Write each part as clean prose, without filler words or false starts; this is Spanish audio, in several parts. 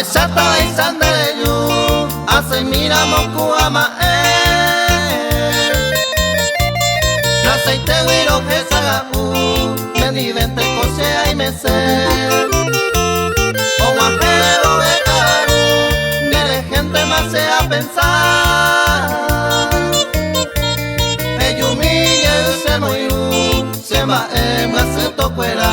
Chata y Sandeleyu, hace mira moku ama la aceite guiro que saga me divente cosea y me sé. O guajero de caro, ni de gente más se a pensar. Eyumille se moyu, se va se toquera.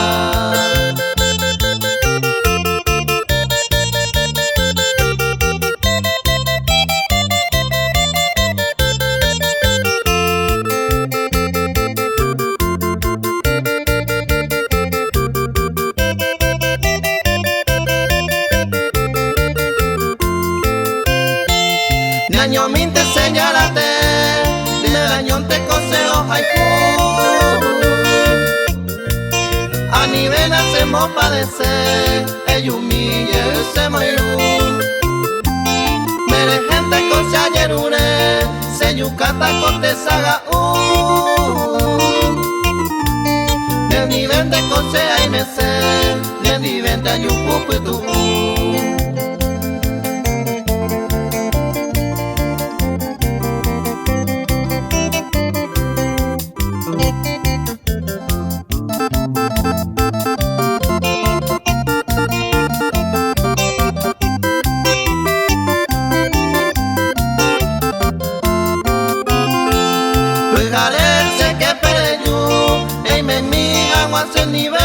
Ñaño min te señalate, de dañón te coseo haiku. A nivel hacemos padecer, eyumille se moiru. Mere gente cose ayerure, se yucata con te saga el nivel de cosea y me sé, el nivel de ayupu tu. Garece que pereñu, ey me migan a el nivel.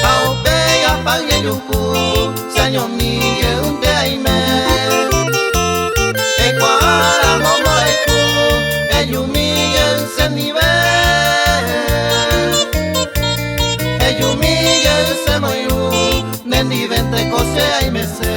Aupeya pague yuku, saño migue un te aime. Ecuara momo eku, eyu migue el nivel. Eyu migue se moyu, de nivel te cosea y me sé.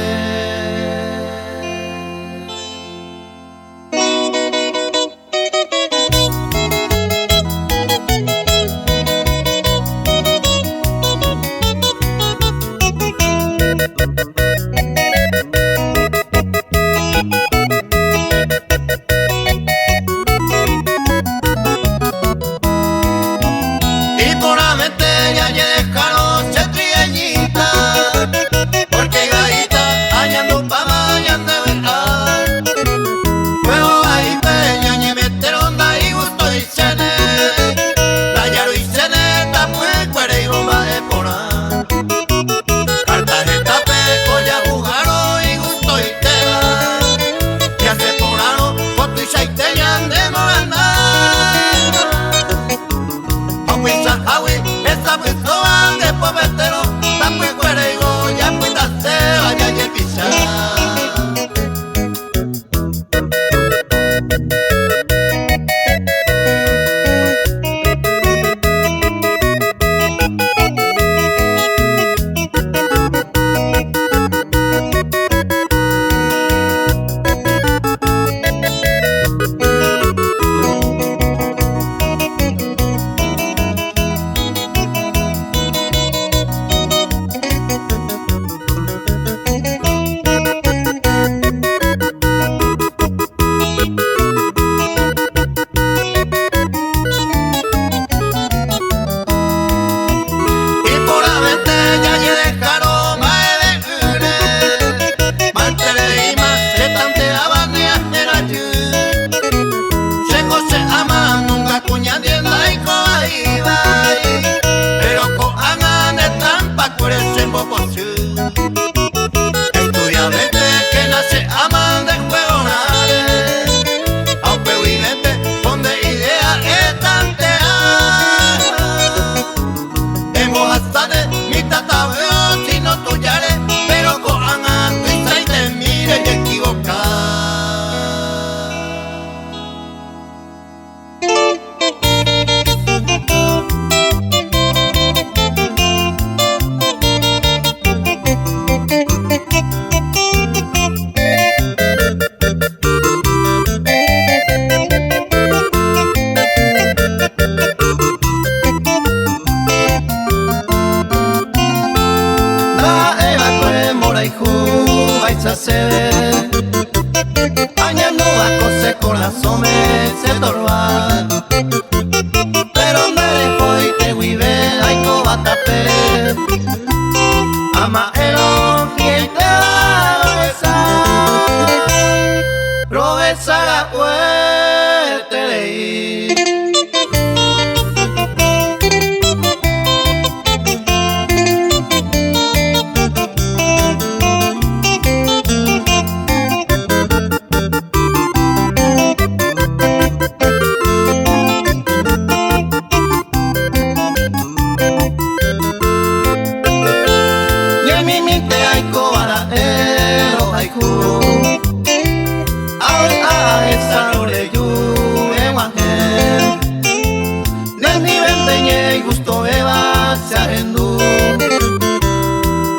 se agendú.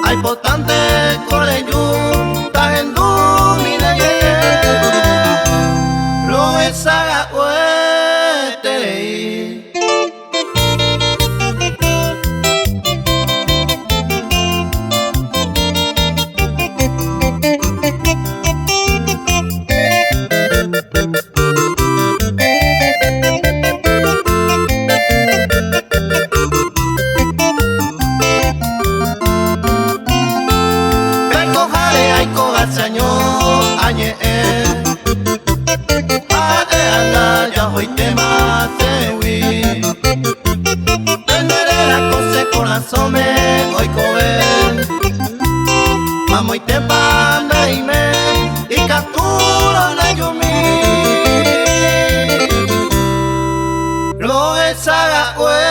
Hay potante coleyu, ta agendú, mira lo esa huete. Añe anda ya hoy te mate wi tendré la cosa corazón me hoy cover mamo y te panda y me y captura la yumi lo esa huete.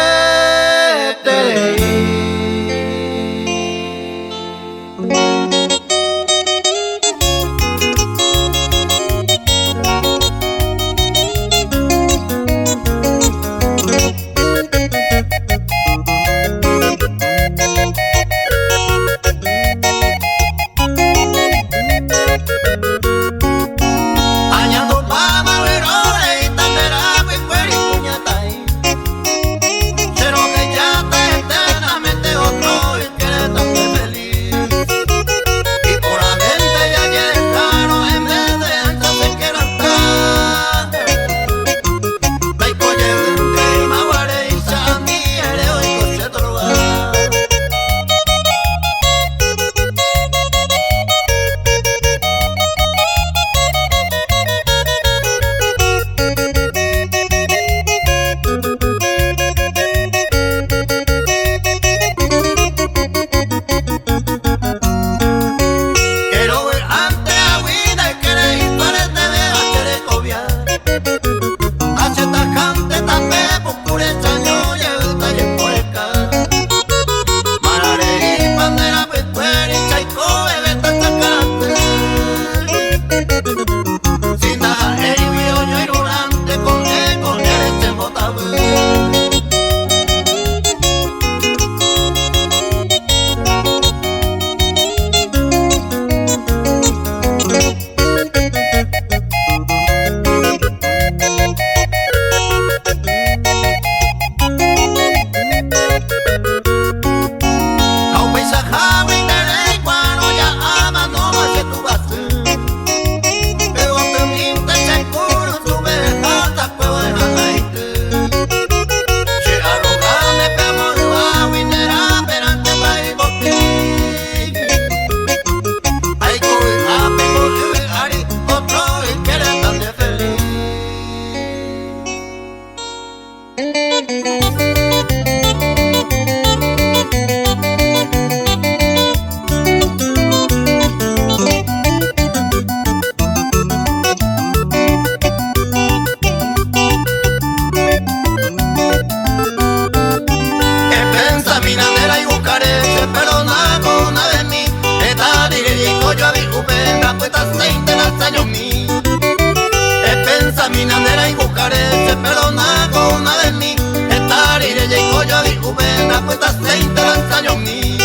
Minandera y buscaré se perdona con una de mí. Estar iré y coyo di juvena puesta se interesan yo mí.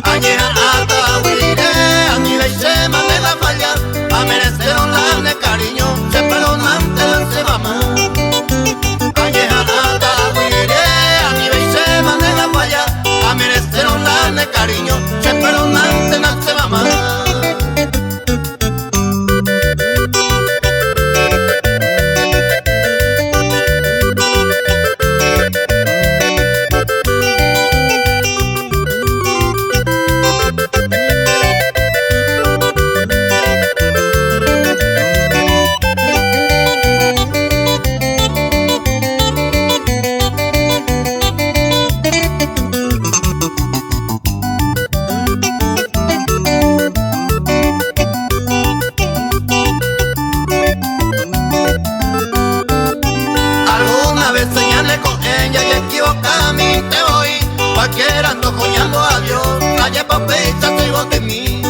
Añeja hasta huiré a mi se mande la falla. A merecer un largo cariño se perdona antes se mamá. Añeja hasta huiré a mi se mande la falla. A merecer un largo cariño se perdona antes se mamá. Cualquiera ando coñando a Dios, la lleva fecha soy vos de mí.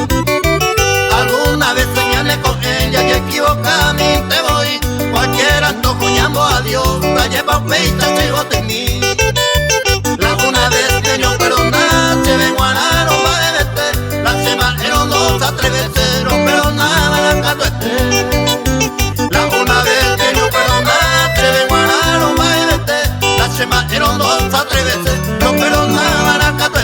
Alguna vez señalé con ella y equivocadamente voy. Cualquiera ando coñando a Dios, la lleva fecha soy vos de mí. Laguna una vez que yo perdona, se ven guanar o va de vete, la semana eran dos a tres veces, no perdonaba la canto la una vez que yo perdona, se ven guanar o va de vete, la semana eran dos a tres veces, no perdonaba la canto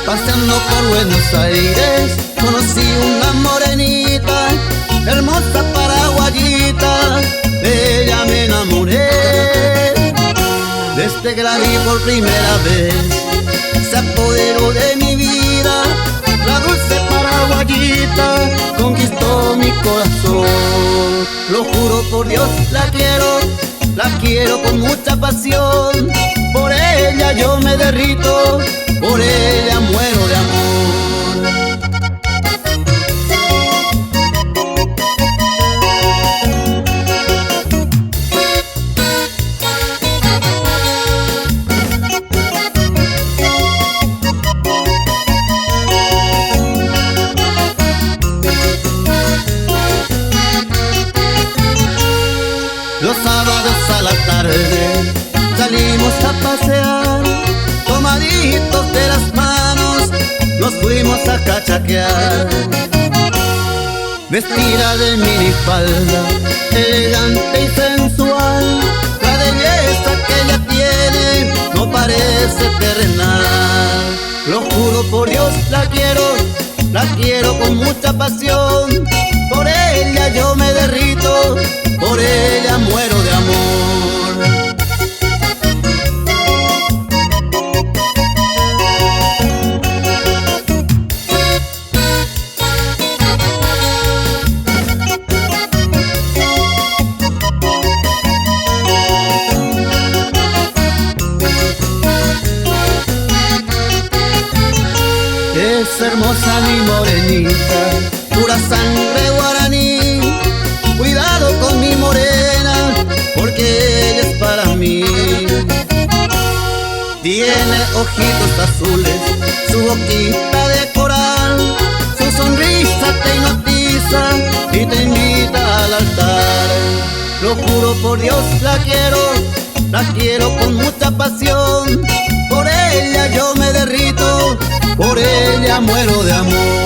Paseando por Buenos Aires conocí una morenita, hermosa paraguayita, de ella me enamoré. Desde que la vi por primera vez se apoderó de mi vida, la dulce paraguayita conquistó mi corazón. Lo juro por Dios, la quiero con mucha pasión, por ella yo me derrito, por ella muero de amor. Los sábados a la tarde salimos a pasear, tomaditos de las manos nos fuimos a cachaquear. Vestida de minifalda, elegante y sensual, la belleza que ella tiene no parece terrenal. Lo juro por Dios, la quiero con mucha pasión, por ella yo me derrito, por ella muero de amor. Es hermosa mi morenita, pura sangre guaraní. Cuidado con mi morena, porque ella es para mí. Tiene ojitos azules, su boquita de coral, su sonrisa te hipnotiza y te invita al altar. Lo juro por Dios, la quiero con mucha pasión, por ella yo me derrito, por ella muero de amor.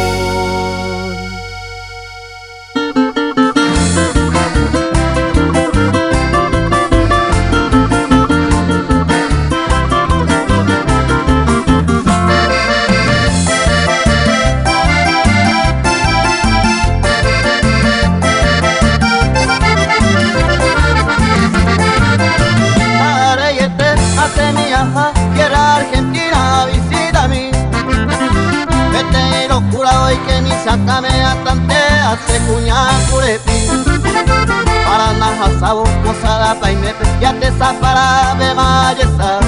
Tierra Argentina, visítame. Vete locura hoy que mi santa me atantea, se cuña curepi. Para najasabo, posada paimepe, ya te zapara de mayesa.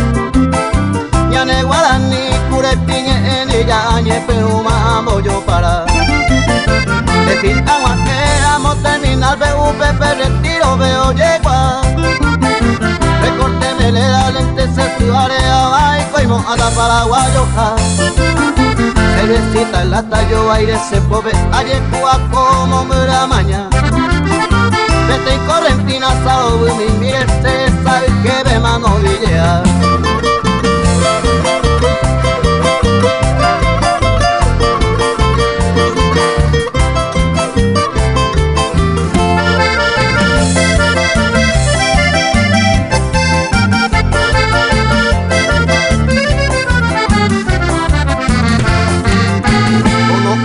Ya ne guarani curepiñe en ella añe, pero mambo yo para. De Pitagua que amo terminar, BUPP retiro, veo yegua. Recorte me le da lentes, se area, baico y mojada paraguayo ja. Cervecita en lata, yo aire se pove, ayecua como mura maña. Vete y correntina, sao, mi mire, se sabe que ve mano villea.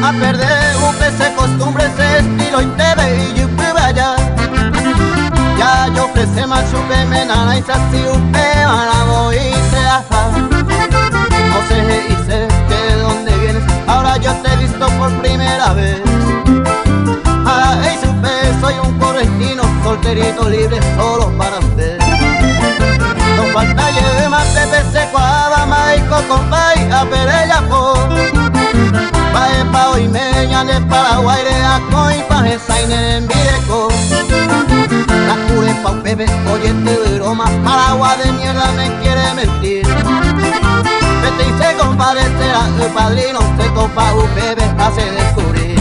A perder un se costumbre, ese estilo y te ve y yo vaya. Ya yo ofrece más chupe, me nana y se así upe, manabo y se aja. No sé y sé que de dónde vienes, ahora yo te he visto por primera vez. Ay, supe, soy un correntino, solterito, libre, solo para usted. No falta lleve más de pese, cuava, maico, compay, a perella, po. Pa' hoy peña de Paraguay de Acoipa, esa en Vireco. La cure pa' un bebé, oye te broma, Paraguay de mierda me quiere mentir. Vete y se compadre, será el padrino, se topa un bebé, hace descubrir.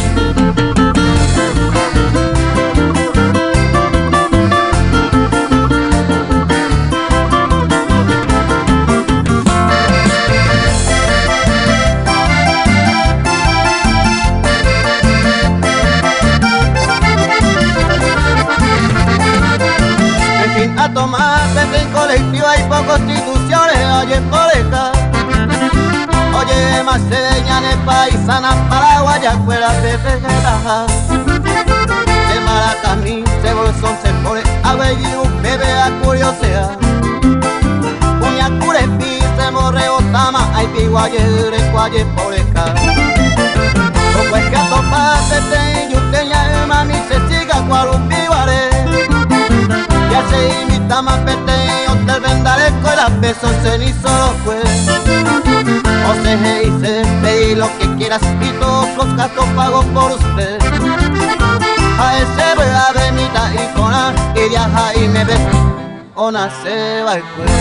A tomar en colectivo hay por constituciones, oye poleca. Oye más se veñan en paisanas, paraguayas fuera de vegetaja. De Maracamí, se bolsón, se pone a ver y un bebé a curiosea. Uña curepi, se morreo tama, hay piguaye, recuaye poleca. Como es que a tomar te y usted ya mami se siga cual un piguare. Ya se imita más pete, hotel vendaré con las besos cenizo lo fue. O se dice, pedí lo que quieras y todos los gastos pago por usted. A ese vea de mitad y con A y viaja y me ves, o nace va el cuerpo.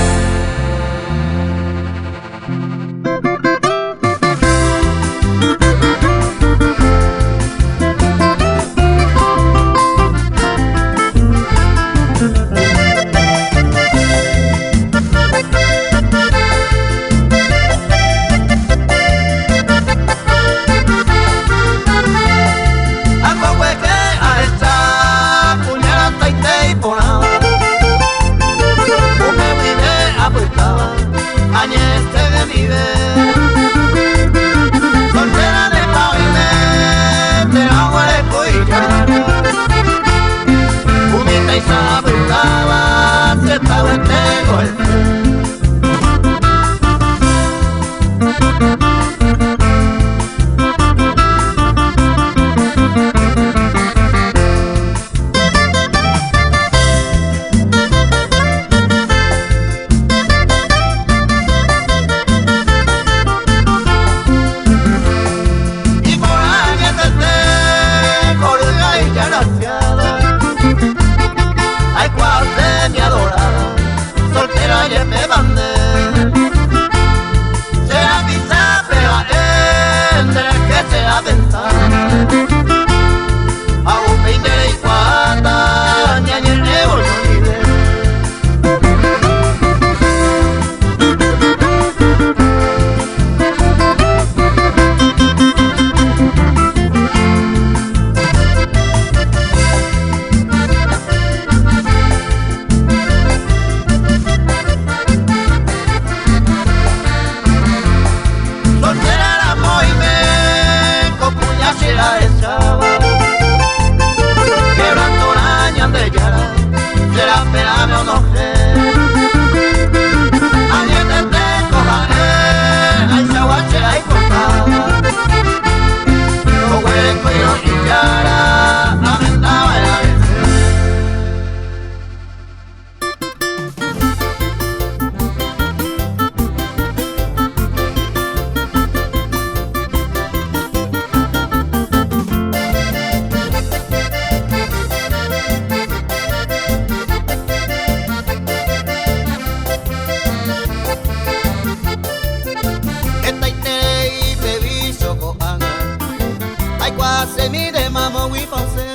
Se mire mamo y pause.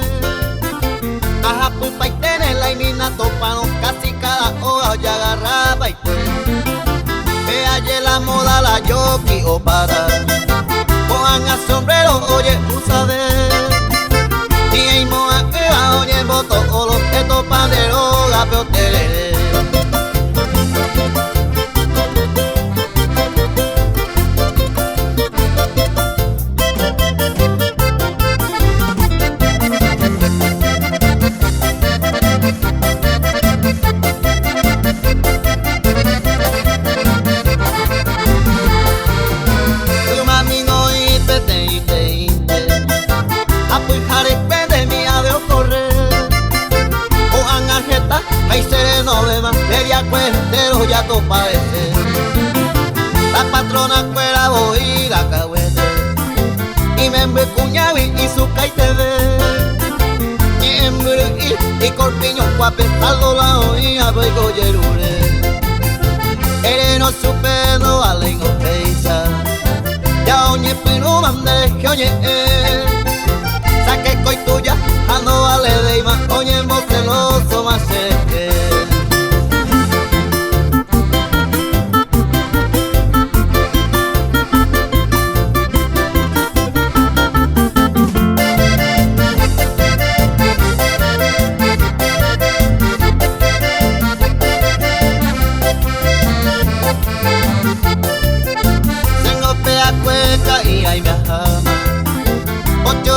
Aja pupa y tener la imina topano casi cada hora ya agarraba y que ayer la moda la yoki o para. Pongan a sombrero, oye, tú sabes. Y hay moa que va, oye, voto o los que topan de roga, pero te cuentero ya to parece. La patrona fuera voy la cahuete y membre cuñavi y su caiteve y corpiño guape saldo la oía pego yerure ere no supedo alengo peisa ya oñe pero mande que oñe saque coi tuya ando ale de ima oñe moceloso más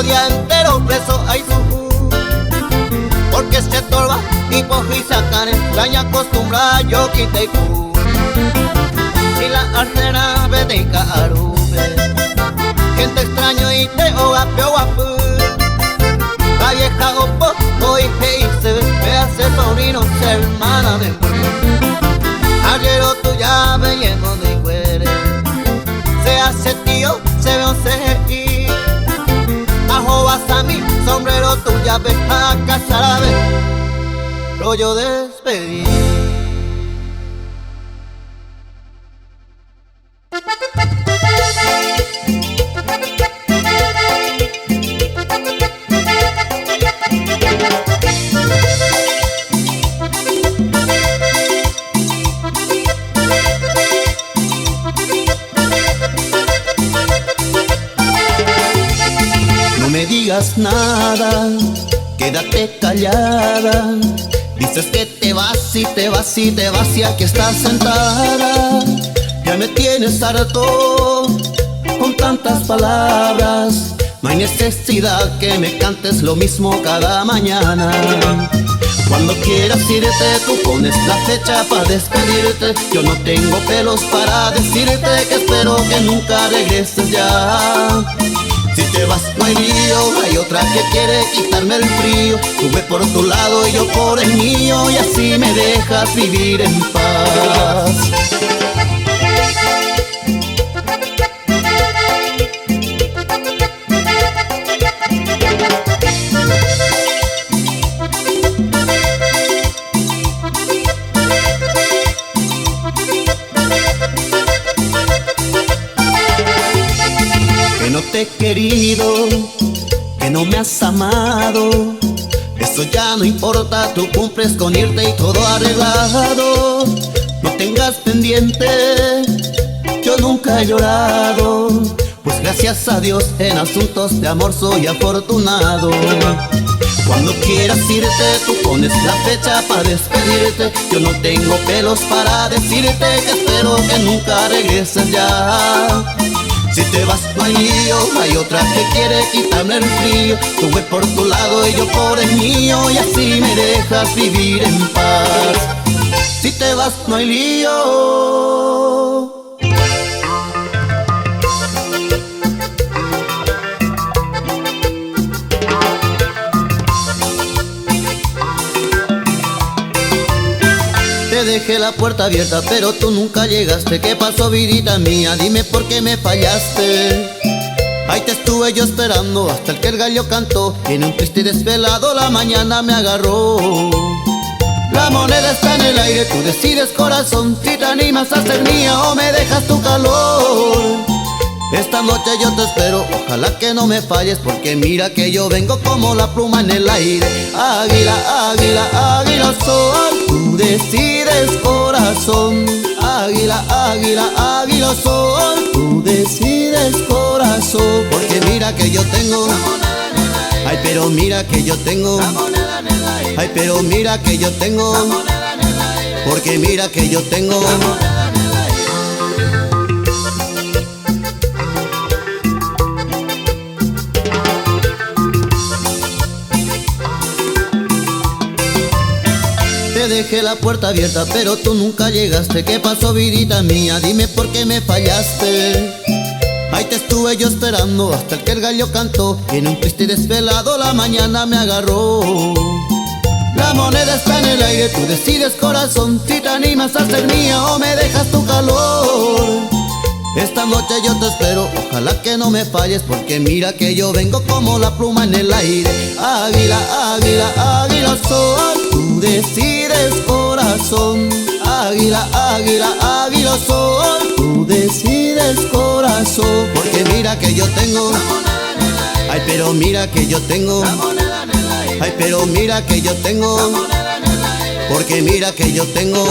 día entero preso hay su porque se torba y poji sacan extraña acostumbrada yo quite cu si la arcena beteca arube gente extraño y te oga peoapu la vieja gopo hoy que hice me hace sobrino ser hermana de ayer tu llave lleno de cuere se hace tío se ve un CGI a mi sombrero tuya ves a casar a ver rollo despedir. No me digas nada, quédate callada. Dices que te vas y te vas y te vas y aquí estás sentada. Ya me tienes harto con tantas palabras. No hay necesidad que me cantes lo mismo cada mañana. Cuando quieras irte, tú pones la fecha para despedirte. Yo no tengo pelos para decirte que espero que nunca regreses ya. Si te vas no hay lío, hay otra que quiere quitarme el frío. Tú ve por tu lado y yo por el mío, y así me dejas vivir en paz. Que no te he querido, que no me has amado, eso ya no importa, tú cumples con irte y todo arreglado. No tengas pendiente, yo nunca he llorado, pues gracias a Dios en asuntos de amor soy afortunado. Cuando quieras irte, tú pones la fecha para despedirte. Yo no tengo pelos para decirte que espero que nunca regreses ya. Si te vas no hay lío, hay otra que quiere quitarme el frío. Tú ves por tu lado y yo por el mío, y así me dejas vivir en paz. Si te vas no hay lío. Te dejé la puerta abierta, pero tú nunca llegaste. ¿Qué pasó, vidita mía? Dime por qué me fallaste. Ahí te estuve yo esperando hasta que el gallo cantó, y en un triste y desvelado la mañana me agarró. La moneda está en el aire, tú decides, corazón, si te animas a ser mía o me dejas tu calor. Esta noche yo te espero, ojalá que no me falles, porque mira que yo vengo como la pluma en el aire. Águila, águila, águila soy, tú decides, corazón. Águila, águila, águila soy, tú decides, corazón. Porque mira que yo tengo, ay, pero mira que yo tengo, ay, pero mira que yo tengo, porque mira que yo tengo. Te dejé la puerta abierta, pero tú nunca llegaste. ¿Qué pasó, vidita mía? Dime por qué me fallaste. Ahí te estuve yo esperando hasta que el gallo cantó, y en un triste y desvelado la mañana me agarró. La moneda está en el aire, tú decides, corazón, si te animas a ser mía o me dejas tu calor. Esta noche yo te espero, ojalá que no me falles, porque mira que yo vengo como la pluma en el aire. Águila, águila, águila soy, tú decides corazón. Águila, águila, águila soy, tú decides corazón. Porque mira que yo tengo, ay pero mira que yo tengo, ay pero mira que yo tengo, porque mira que yo tengo.